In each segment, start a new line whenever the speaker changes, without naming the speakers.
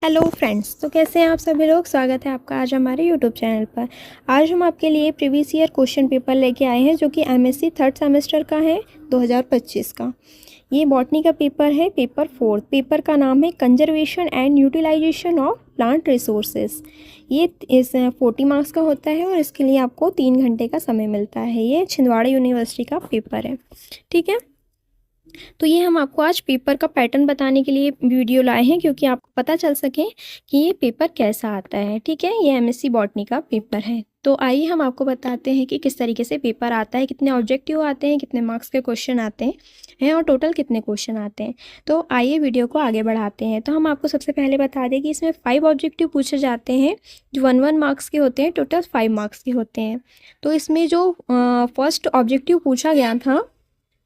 Hello friends, तो कैसे हैं आप सभी लोग। स्वागत है आपका आज हमारे यूट्यूब चैनल पर। आज हम आपके लिए प्रीवियस ईयर क्वेश्चन पेपर लेके आए हैं जो कि एमएससी थर्ड सेमेस्टर का है 2025 का। ये बॉटनी का पेपर है, पेपर 4। पेपर का नाम है conservation and utilisation of plant resources. ये इस 40 मार्क्स का होता है और इसके लिए आपको 3 घंटे का समय मिलता है। ये छिंदवाड़ा यूनिवर्सिटी का पेपर है, ठीक है। तो ये हम आपको आज पेपर का पैटर्न बताने के लिए वीडियो लाए हैं क्योंकि आपको पता चल सके कि ये पेपर कैसा आता है, ठीक है। ये एमएससी बॉटनी का पेपर है। तो आइए हम आपको बताते हैं कि किस तरीके से पेपर आता है, कितने ऑब्जेक्टिव आते हैं, कितने मार्क्स के क्वेश्चन आते हैं और टोटल कितने क्वेश्चन आते हैं। तो आइए वीडियो को आगे बढ़ाते हैं। तो हम आपको सबसे पहले बता दें कि इसमें 5 ऑब्जेक्टिव पूछे जाते हैं जो 1 मार्क्स के होते हैं, टोटल 5 मार्क्स के होते हैं। तो इसमें जो फर्स्ट ऑब्जेक्टिव पूछा गया था,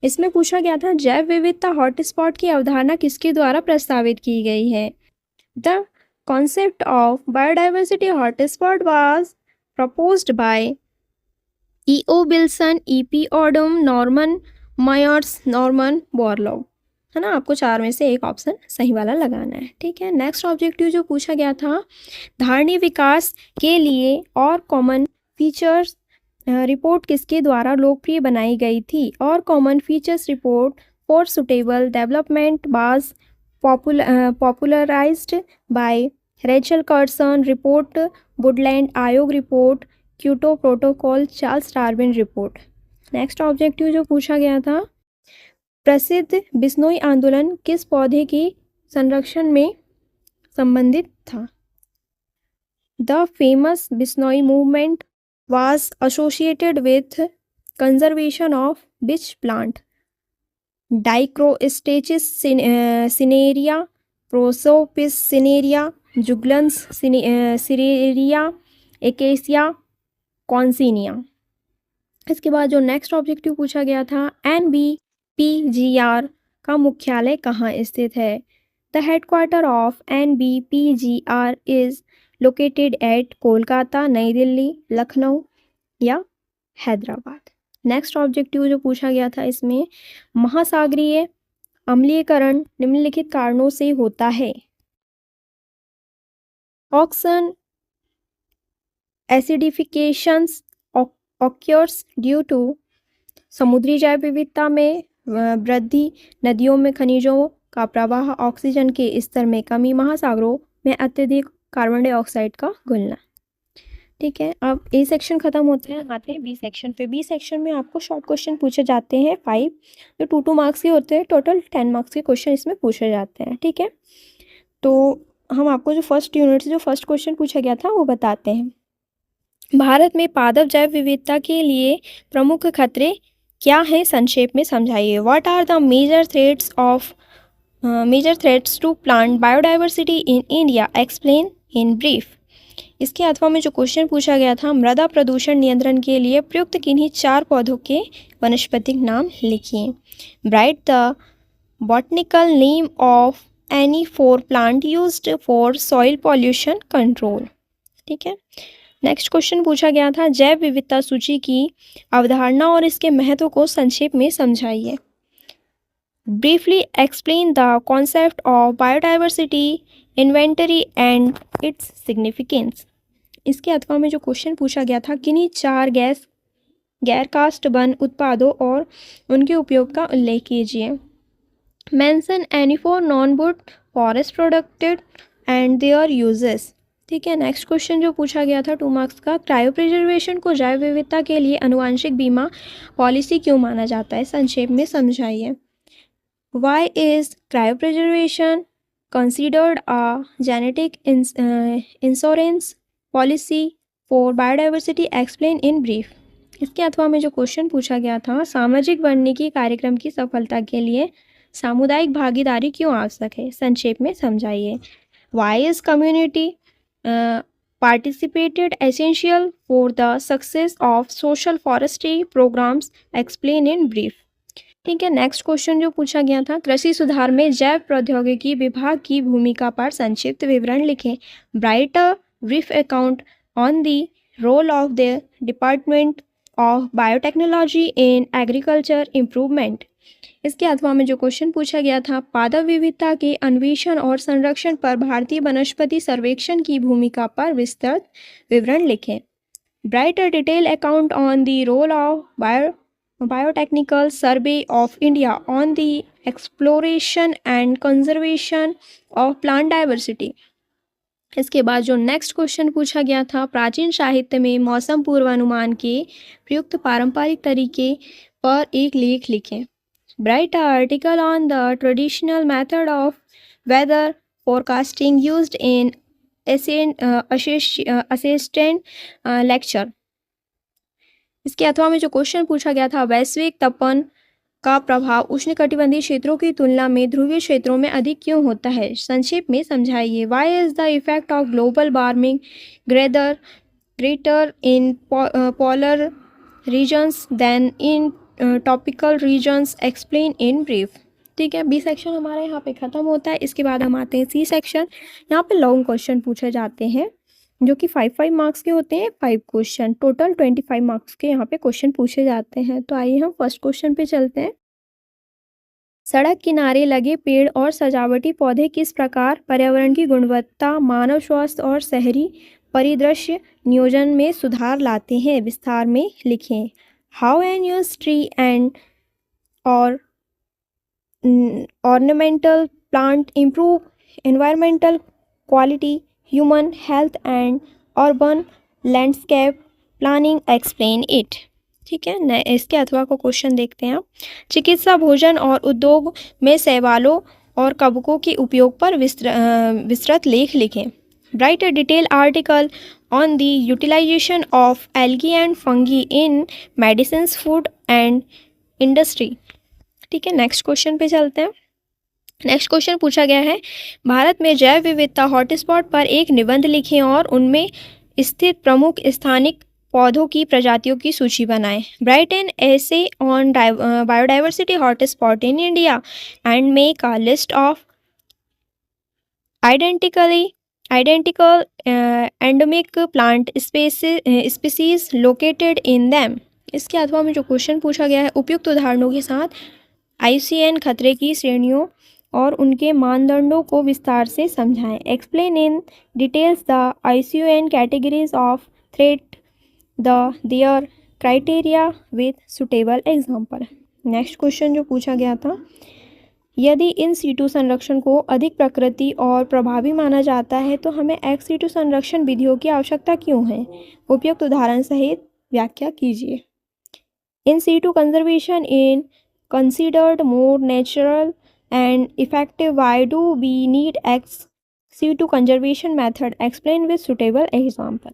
इसमें पूछा गया था जैव विविधता हॉटस्पॉट की अवधारणा किसके द्वारा प्रस्तावित की गई है। The concept of biodiversity hotspot was proposed by E.O. Wilson, E.P. Odum, Norman Myers, Norman Borlaug, है ना। आपको 4 में से एक ऑप्शन सही वाला लगाना है, ठीक है। नेक्स्ट ऑब्जेक्टिव जो पूछा गया था, धारणी विकास के लिए और कॉमन फीचर्स रिपोर्ट किसके द्वारा लोकप्रिय बनाई गई थी। और common features report for suitable development was popularised by Rachel Carson, report Woodland आयोग report, Kyoto protocol, Charles Darwin report. Next objective जो पूछा गया था, प्रसिद्ध बिश्नोई आंदोलन किस पौधे की संरक्षण में संबंधित था। The famous Bishnoi movement was associated with conservation of which plant? Dicrostachys cinerea, Prosopis cinerea, Juglans cinerea, Acacia कॉन्सिनिया। इसके बाद जो नेक्स्ट ऑब्जेक्टिव पूछा गया था, NBPGR का मुख्यालय कहाँ स्थित है। The headquarter of NBPGR is located at Kolkata, नई दिल्ली, लखनऊ या हैदराबाद। नेक्स्ट ऑब्जेक्टिव जो पूछा गया था, इसमें महासागरीय अम्लीयकरण निम्नलिखित कारणों से होता है। ऑक्सन एसिडिफिकेशंस ऑक्योर्स ड्यू टू समुद्री जैव विविधता में वृद्धि, नदियों में खनिजों का प्रवाह, ऑक्सीजन के स्तर में कमी, महासागरों में अत्यधिक कार्बन डाइऑक्साइड का घुलना, ठीक है। अब ए सेक्शन खत्म होते हैं, आते हैं बी सेक्शन पे। बी सेक्शन में आपको शॉर्ट क्वेश्चन पूछे जाते हैं 5, जो 2 मार्क्स के होते हैं। टोटल 10 मार्क्स के क्वेश्चन इसमें पूछे जाते हैं, ठीक है। तो हम आपको जो फर्स्ट यूनिट से जो फर्स्ट क्वेश्चन पूछा गया था वो बताते हैं। भारत में पादप जैव विविधता के लिए प्रमुख खतरे क्या हैं, संक्षेप में समझाइए। What are the major threats to plant biodiversity in India, explain in brief. इसके अथवा में जो क्वेश्चन पूछा गया था, मृदा प्रदूषण नियंत्रण के लिए प्रयुक्त किन्हीं 4 पौधों के वनस्पतिक नाम लिखिए। Right the botanical name of any 4 plant used for soil pollution control, ठीक है। नेक्स्ट क्वेश्चन पूछा गया था, जैव विविधता सूची की अवधारणा और इसके महत्व को संक्षेप में समझाइए। Briefly explain the concept of biodiversity inventory and its significance. इसके अथवा में जो क्वेश्चन पूछा गया था, किन्हीं 4 गैर कास्ट वन उत्पादों और उनके उपयोग का उल्लेख कीजिए। Mention any 4 non would forest प्रोडक्टेड and there uses, ठीक है। नेक्स्ट क्वेश्चन जो पूछा गया था 2 मार्क्स का, क्रायो प्रिजर्वेशन को जैव विविधता के लिए अनुवांशिक बीमा पॉलिसी क्यों माना जाता है, संक्षेप में समझाइए। Why is cryopreservation considered a genetic insurance policy for biodiversity, explain in brief। इसके अथवा में जो क्वेश्चन पूछा गया था, सामाजिक वानिकी कार्यक्रम की सफलता के लिए सामुदायिक भागीदारी क्यों आवश्यक है, संक्षेप में समझाइए। Why is community participated essential for the success of social forestry programs, explain in brief, ठीक है। नेक्स्ट क्वेश्चन जो पूछा गया था, कृषि सुधार में जैव प्रौद्योगिकी विभाग की भूमिका पर संक्षिप्त विवरण लिखें। Write a brief account on the role of the department of biotechnology in agriculture improvement इसके अथवा में जो क्वेश्चन पूछा गया था, पादप विविधता के अन्वेषण और संरक्षण पर भारतीय वनस्पति सर्वेक्षण की भूमिका पर विस्तृत विवरण लिखें। Write a detailed account on the role of Biotechnical Survey of India on the exploration and conservation of plant diversity। इसके बाद जो नेक्स्ट क्वेश्चन पूछा गया था, प्राचीन साहित्य में मौसम पूर्वानुमान के प्रयुक्त पारंपरिक तरीके पर एक लेख लिखें। Write an article on the traditional method of weather forecasting used in assistant lecture. इसके अथवा में जो क्वेश्चन पूछा गया था, वैश्विक तापमान का प्रभाव उष्णकटिबंधीय क्षेत्रों की तुलना में ध्रुवीय क्षेत्रों में अधिक क्यों होता है, संक्षेप में समझाइए। Why is the effect of global warming greater in polar regions than in tropical regions, explain in brief. ठीक है, बी सेक्शन हमारा यहाँ पे ख़त्म होता है। इसके बाद हम आते हैं सी सेक्शन। यहाँ पे लॉन्ग क्वेश्चन पूछे जाते हैं जो कि 5 मार्क्स के होते हैं। 5 क्वेश्चन, टोटल 25 मार्क्स के यहाँ पे क्वेश्चन पूछे जाते हैं। तो आइए हम फर्स्ट क्वेश्चन पे चलते हैं। सड़क किनारे लगे पेड़ और सजावटी पौधे किस प्रकार पर्यावरण की गुणवत्ता, मानव स्वास्थ्य और शहरी परिदृश्य नियोजन में सुधार लाते हैं, विस्तार में लिखें। How an use tree and और ornamental plant improve environmental quality, human health and urban landscape planning, explain it। ठीक है, इसके अथवा को क्वेश्चन देखते हैं। चिकित्सा, भोजन और उद्योग में शैवालों और कवकों के उपयोग पर विस्तृत लेख लिखें। Write a detailed article on the utilization of algae and fungi in medicines, food and industry। ठीक है, नेक्स्ट क्वेश्चन पे चलते हैं। नेक्स्ट क्वेश्चन पूछा गया है, भारत में जैव विविधता हॉटस्पॉट पर एक निबंध लिखें और उनमें स्थित प्रमुख स्थानिक पौधों की प्रजातियों की सूची बनाएं। Right an essay on biodiversity hotspot in India and make a list of identical endemic plant species located in them। इसके अथवा में जो क्वेश्चन पूछा गया है, उपयुक्त उदाहरणों के साथ IUCN खतरे की श्रेणियों और उनके मानदंडों को विस्तार से समझाएं। Explain in details the IUCN categories of threat their criteria with suitable example. Next question जो पूछा गया था, यदि इन सीटू संरक्षण को अधिक प्रकृति और प्रभावी माना जाता है तो हमें एक्स सीटू संरक्षण विधियों की आवश्यकता क्यों है, उपयुक्त उदाहरण सहित व्याख्या कीजिए। In situ conservation in considered more natural and effective, why do we need ex situ conservation method, explain with suitable example।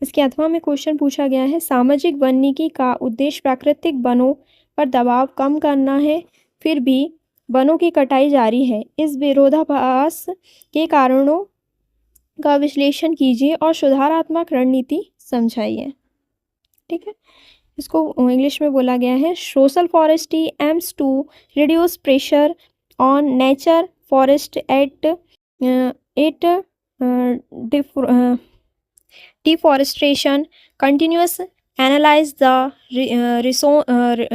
इसके अथवा में क्वेश्चन पूछा गया है, सामाजिक वनीकरण का उद्देश्य प्राकृतिक वनों पर दबाव कम करना है, फिर भी वनों की कटाई जारी है। इस विरोधाभास के कारणों का विश्लेषण कीजिए और सुधारात्मक रणनीति समझाइए। ठीक है, इसको इंग्लिश में बोला गया है, social forestry aims to reduce pressure on nature forest at deforestation, continues analyse the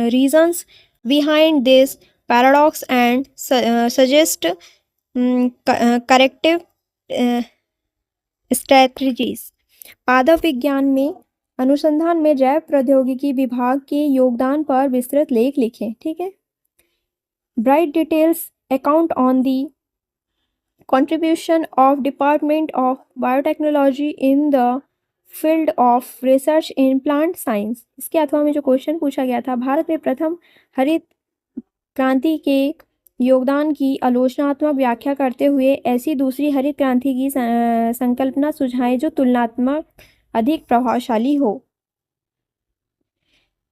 reasons behind this paradox and suggest corrective strategies. पादप विज्ञान में अनुसंधान में जैव प्रौद्योगिकी विभाग के योगदान पर विस्तृत लेख लिखें। ठीक है, bright details account on the contribution of department of biotechnology in the field of research in plant science. इसके अथवा में जो क्वेश्चन पूछा गया था, भारत में प्रथम हरित क्रांति के योगदान की आलोचनात्मक व्याख्या करते हुए ऐसी दूसरी हरित क्रांति की संकल्पना सुझाएं जो तुलनात्मक अधिक प्रभावशाली हो।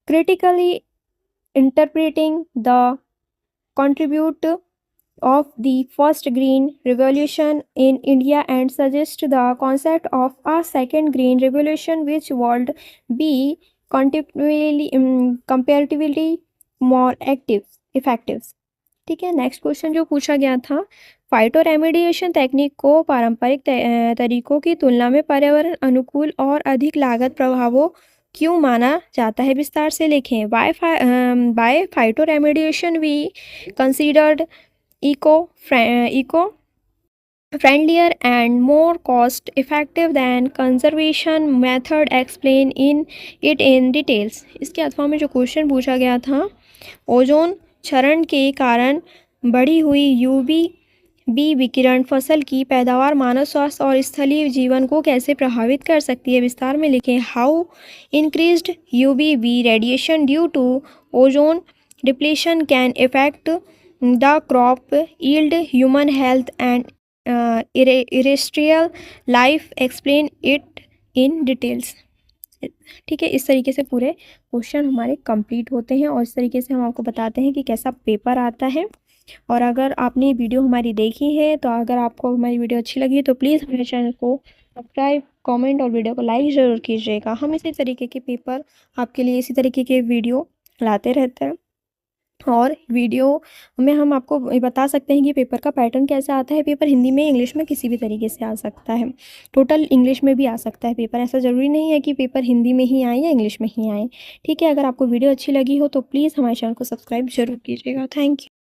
Critically interpreting the contribute of the first green revolution in India and suggest the concept of a second green revolution which would be comparatively more effective. ठीक है, नेक्स्ट क्वेश्चन जो पूछा गया था, फाइटो रेमेडिएशन तकनीक को पारंपरिक तरीकों की तुलना में पर्यावरण अनुकूल और अधिक लागत प्रभावों क्यों माना जाता है, विस्तार से लिखें। By phytoremediation we considered eco friendlier and more cost effective than conservation method, explain in it in details। इसके अथवा में जो क्वेश्चन पूछा गया था, ओजोन क्षरण के कारण बढ़ी हुई यूवी बी विकिरण फसल की पैदावार, मानव स्वास्थ्य और स्थलीय जीवन को कैसे प्रभावित कर सकती है, विस्तार में लिखें। How increased UV B radiation due to ozone depletion can effect the crop yield, human health and terrestrial life, explain it in details. ठीक है, इस तरीके से पूरे क्वेश्चन हमारे कंप्लीट होते हैं और इस तरीके से हम आपको बताते हैं कि कैसा पेपर आता है। और अगर आपने वीडियो हमारी देखी है, तो अगर आपको हमारी वीडियो अच्छी लगी तो प्लीज़ हमारे चैनल को सब्सक्राइब, कमेंट और वीडियो को लाइक ज़रूर कीजिएगा। हम इसी तरीके के पेपर आपके लिए, इसी तरीके के वीडियो लाते रहते हैं। और वीडियो में हम आपको बता सकते हैं कि पेपर का पैटर्न कैसा आता है। पेपर हिंदी में, इंग्लिश में, किसी भी तरीके से आ सकता है। टोटल इंग्लिश में भी आ सकता है पेपर, ऐसा ज़रूरी नहीं है कि पेपर हिंदी में ही आए या इंग्लिश में ही आए। ठीक है, अगर आपको वीडियो अच्छी लगी हो तो प्लीज़ हमारे चैनल को सब्सक्राइब ज़रूर कीजिएगा। Thank you.